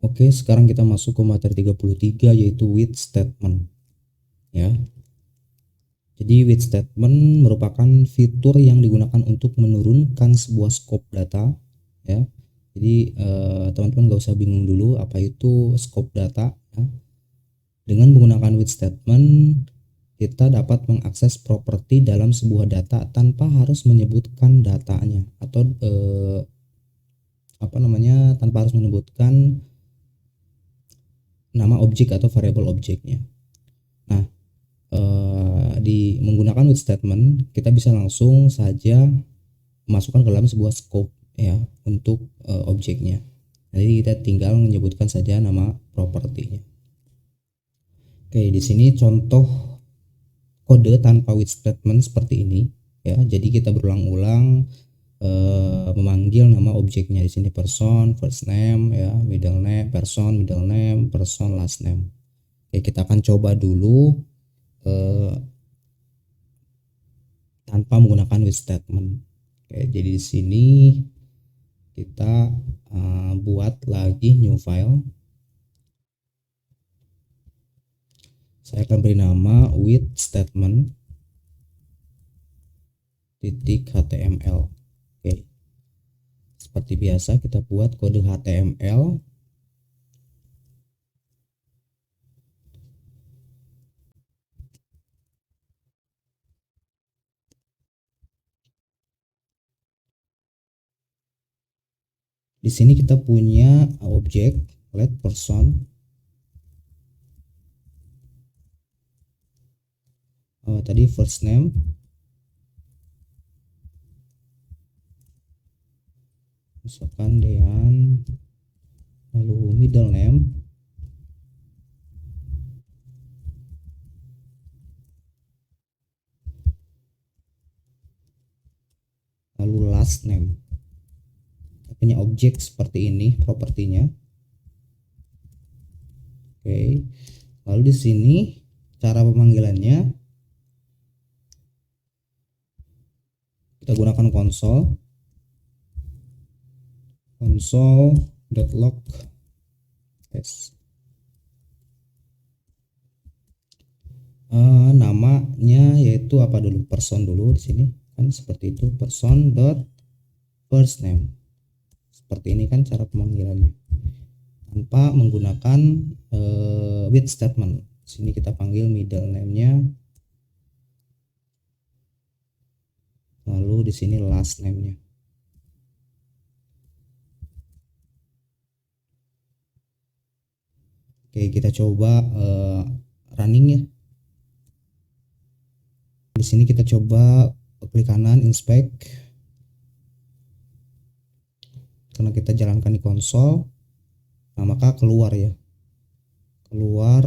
Oke, sekarang kita masuk ke materi 33 yaitu with statement ya. Jadi with statement merupakan fitur yang digunakan untuk menurunkan sebuah scope data ya. Jadi teman-teman nggak usah bingung dulu apa itu scope data ya. Dengan menggunakan with statement kita dapat mengakses properti dalam sebuah data tanpa harus menyebutkan datanya atau tanpa harus menyebutkan nama objek atau variabel objeknya. Nah, di menggunakan with statement kita bisa langsung saja masukkan ke dalam sebuah scope ya untuk objeknya. Jadi kita tinggal menyebutkan saja nama propertinya. Oke, di sini contoh kode tanpa with statement seperti ini ya. Jadi kita berulang-ulang memanggil nama objeknya. Di sini person, first name ya, middle name, person, last name. Oke, kita akan coba dulu tanpa menggunakan with statement. Oke, jadi di sini kita buat lagi new file. Saya akan beri nama with statement .html. Oke. Seperti biasa kita buat kode HTML. Di sini kita punya objek let person. Tadi first name, misalkan Dean, lalu middle name, lalu last name. Kita punya objek seperti ini propertinya. Oke. Lalu di sini cara pemanggilannya kita gunakan console.log namanya yaitu apa dulu, person dulu. Di sini kan seperti itu, person dot first name. Seperti ini kan cara pemanggilannya tanpa menggunakan with statement. Di sini kita panggil middle name-nya, lalu di sini last name-nya. Oke, kita coba running ya. Di sini kita coba klik kanan inspect. Karena kita jalankan di konsol, nah maka keluar ya. Keluar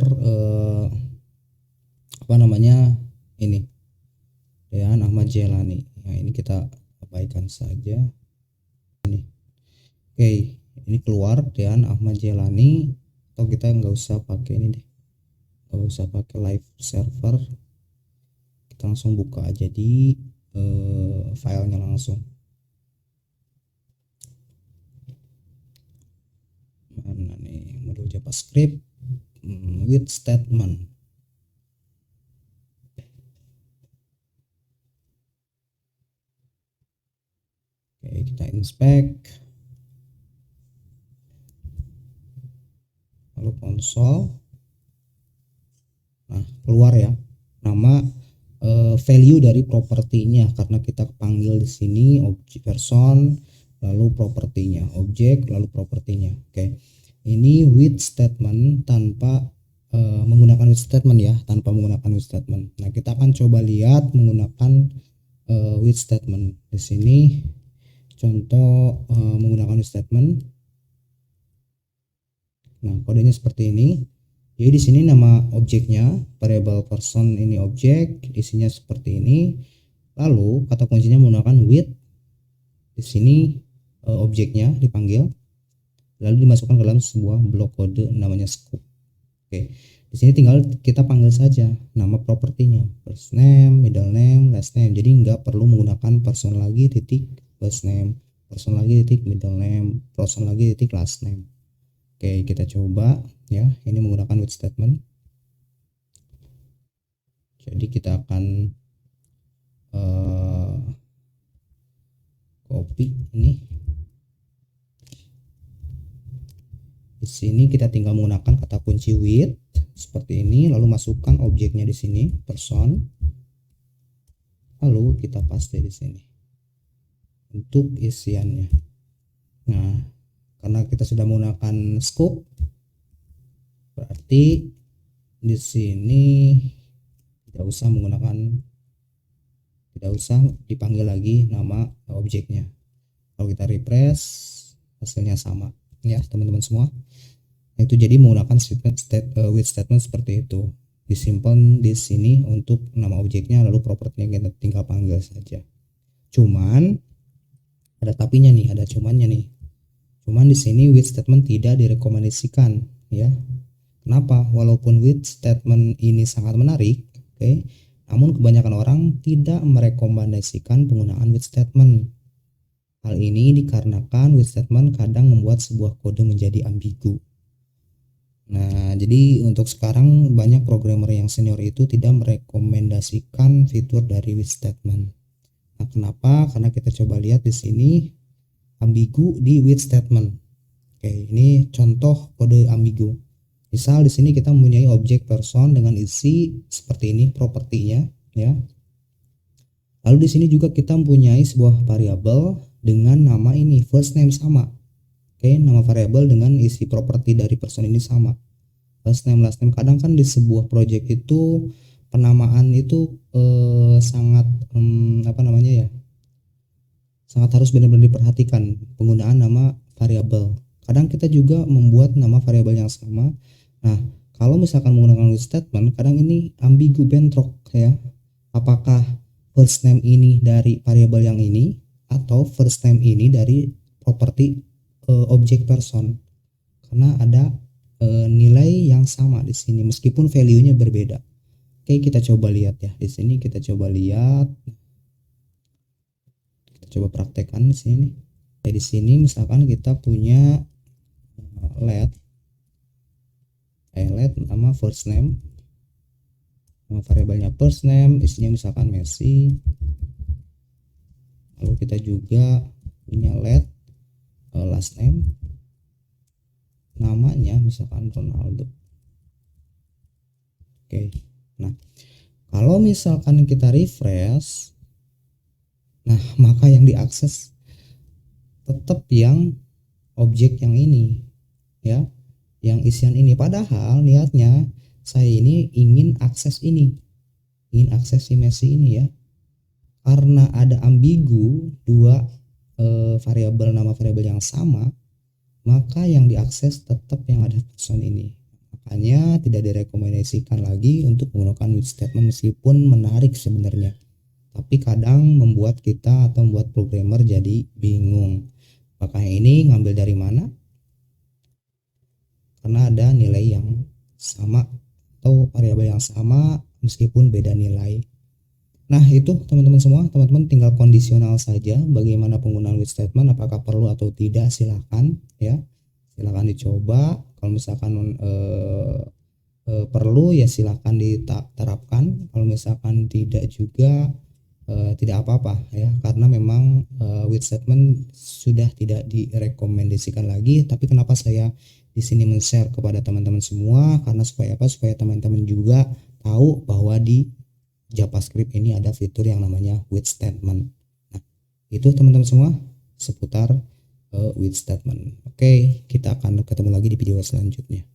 ini Dean Ahmad Jelani. Nah, ini kita abaikan saja. Ini. Oke, ini keluar Dean Ahmad Jelani. Atau kita nggak usah pakai ini deh, nggak usah pakai live server, kita langsung buka aja di filenya langsung. Mana nih modul JavaScript with statement. Oke, kita inspect, lalu konsol. Nah, keluar ya nama value dari propertinya karena kita panggil di sini objek person lalu propertinya, objek lalu propertinya. Oke. Ini with statement tanpa menggunakan with statement ya, tanpa menggunakan with statement. Nah, kita akan coba lihat menggunakan with statement. Di sini contoh menggunakan with statement. Nah, kodenya seperti ini. Jadi di sini nama objeknya variable person, ini objek, isinya seperti ini. Lalu kata kuncinya menggunakan with. Di sini objeknya dipanggil, lalu dimasukkan ke dalam sebuah blok kode namanya scope. Oke, di sini tinggal kita panggil saja nama propertinya, first name, middle name, last name. Jadi nggak perlu menggunakan person lagi titik first name, person lagi titik middle name, person lagi titik last name. Oke, kita coba ya. Ini menggunakan with statement. Jadi kita akan copy ini. Di sini kita tinggal menggunakan kata kunci with seperti ini, lalu masukkan objeknya di sini, person. Lalu kita paste di sini untuk isiannya. Nah, karena kita sudah menggunakan scope, berarti di sini tidak usah dipanggil lagi nama objeknya. Kalau kita refresh, hasilnya sama ya teman-teman semua. Nah, itu jadi menggunakan with statement seperti itu, disimpan di sini untuk nama objeknya, lalu propertinya kita tinggal panggil saja. Cuman ada tapinya nih, ada cumannya nih. Cuman di sini with statement tidak direkomendasikan ya. Kenapa? Walaupun with statement ini sangat menarik, oke, namun kebanyakan orang tidak merekomendasikan penggunaan with statement. Hal ini dikarenakan with statement kadang membuat sebuah kode menjadi ambigu. Nah, jadi untuk sekarang banyak programmer yang senior itu tidak merekomendasikan fitur dari with statement. Nah, kenapa? Karena kita coba lihat di sini ambigu di with statement. Oke, ini contoh kode ambigu. Misal di sini kita mempunyai objek person dengan isi seperti ini propertinya ya. Lalu di sini juga kita mempunyai sebuah variabel dengan nama ini first name sama. Oke, nama variabel dengan isi properti dari person ini sama. First name, last name. Kadang kan di sebuah project itu penamaan itu sangat sangat harus benar-benar diperhatikan penggunaan nama variabel. Kadang kita juga membuat nama variabel yang sama. Nah, kalau misalkan menggunakan with statement, kadang ini ambigu, bentrok ya. Apakah first name ini dari variabel yang ini atau first name ini dari properti objek person? Karena ada nilai yang sama di sini meskipun value-nya berbeda. Oke, kita coba lihat ya. Di sini kita coba lihat. Kita coba praktekkan di sini. Di sini misalkan kita punya let nama first name, nama variabelnya first name, isinya misalkan Messi. Lalu kita juga punya let last name, namanya misalkan Ronaldo. Oke, nah kalau misalkan kita refresh, nah maka yang diakses tetap yang objek yang ini ya, yang isian ini. Padahal niatnya saya ini ingin akses si Messi ini ya. Karena ada ambigu dua nama variabel yang sama, maka yang diakses tetap yang ada person ini. Makanya tidak direkomendasikan lagi untuk menggunakan with statement meskipun menarik sebenarnya. Tapi kadang membuat kita atau membuat programmer jadi bingung. Makanya ini ngambil dari mana? Karena ada nilai yang sama atau variabel yang sama meskipun beda nilai. Nah, itu teman-teman semua, teman-teman tinggal kondisional saja bagaimana penggunaan with statement, apakah perlu atau tidak, silakan ya. Silakan dicoba. Kalau misalkan perlu ya silakan diterapkan. Kalau misalkan tidak juga tidak apa-apa ya, karena memang with statement sudah tidak direkomendasikan lagi. Tapi kenapa saya di sini men-share kepada teman-teman semua, karena supaya teman-teman juga tahu bahwa di JavaScript ini ada fitur yang namanya with statement. Nah, itu teman-teman semua seputar with statement. Oke, kita akan ketemu lagi di video selanjutnya.